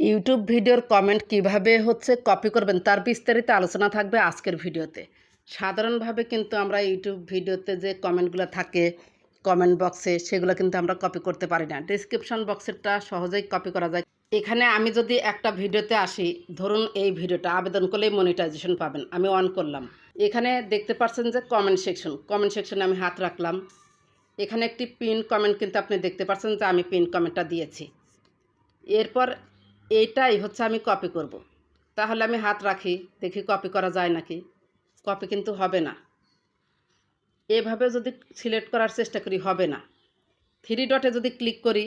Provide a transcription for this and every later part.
YouTube ভিডিওর comment কিভাবে copy করবেন তার বিস্তারিত আলোচনা থাকবে আজকের ভিডিওতে। সাধারণভাবে কিন্তু আমরা ইউটিউব ভিডিওতে যে কমেন্টগুলো থাকে কমেন্ট বক্সে সেগুলো কিন্তু আমরা কপি করতে পারি না। ডেসক্রিপশন বক্সেরটা সহজেই কপি করা যায়। এখানে আমি যদি একটা ভিডিওতে আসি, ধরুন এই ভিডিওটা আবেদন করলেই মনিটাইজেশন পাবেন, আমি অন করলাম। এখানে দেখতে পাচ্ছেন যে কমেন্ট সেকশনে আমি হাত রাখলাম। এখানে একটি পিন কমেন্ট কিন্তু আপনি দেখতে পাচ্ছেন যে আমি পিন কমেন্টটা দিয়েছি। এরপর এইটাই আমি কপি করব। তাহলে আমি হাত রাখি, দেখি কপি করা যায় নাকি। কপি কিন্তু হবে না। এভাবে যদি সিলেক্ট করার চেষ্টা করি হবে না। থ্রি ডটে যদি ক্লিক করি,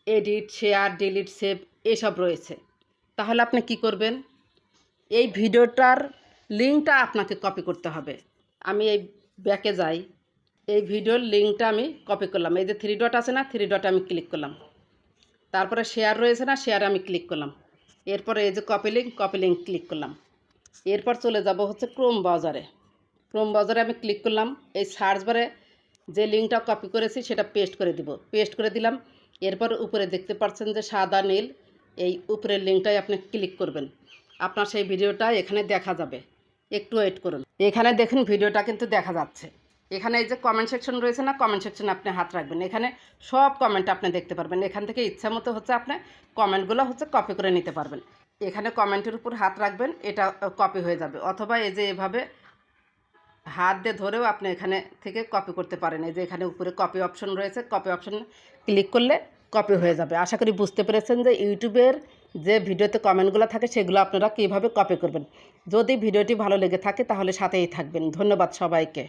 এডিট, শেয়ার, ডিলিট, সেভ এসব রয়েছে। তাহলে আপনি কি করবেন, এই ভিডিওটার লিঙ্কটা আপনাকে কপি করতে হবে। আমি এই ব্যাকে যাই, এই ভিডিওর লিঙ্কটা আমি কপি করলাম। এই যে থ্রি ডট আছে না, থ্রি ডটে আমি ক্লিক করলাম। তারপরে শেয়ার রয়েছে না, শেয়ারে আমি ক্লিক করলাম। এরপরে এই যে কপি লিঙ্ক ক্লিক করলাম। এরপর চলে যাব ক্রোম ব্রাউজারে আমি ক্লিক করলাম। এই সার্চ বারে যে লিঙ্কটা কপি করেছি সেটা পেস্ট করে দিলাম। এরপর উপরে দেখতে পাচ্ছেন যে সাদা নীল, এই উপরের লিঙ্কটাই আপনি ক্লিক করবেন। আপনার সেই ভিডিওটা এখানে দেখা যাবে। একটু ওয়েট করুন। এখানে দেখুন ভিডিওটা কিন্তু দেখা যাচ্ছে। এখানে এই যে কমেন্ট সেকশন রয়েছে না, কমেন্ট সেকশনে আপনি হাত রাখবেন। এখানে সব কমেন্ট আপনি দেখতে পারবেন। এখান থেকে ইচ্ছা মতো আপনি কমেন্টগুলো কপি করে নিতে পারবেন। এখানে কমেন্টের উপর হাত রাখবেন, এটা কপি হয়ে যাবে। অথবা এই যে এভাবে হাত দিয়ে ধরেও আপনি এখানে থেকে কপি করতে পারেন। এই যে এখানে উপরে কপি অপশন রয়েছে, কপি অপশন ক্লিক করলে কপি হয়ে যাবে। আশা করি বুঝতে পেরেছেন যে ইউটিউবের যে ভিডিওতে কমেন্টগুলো থাকে সেগুলো আপনারা কীভাবে কপি করবেন। যদি ভিডিওটি ভালো লেগে থাকে তাহলে সাথেই থাকবেন। ধন্যবাদ সবাইকে।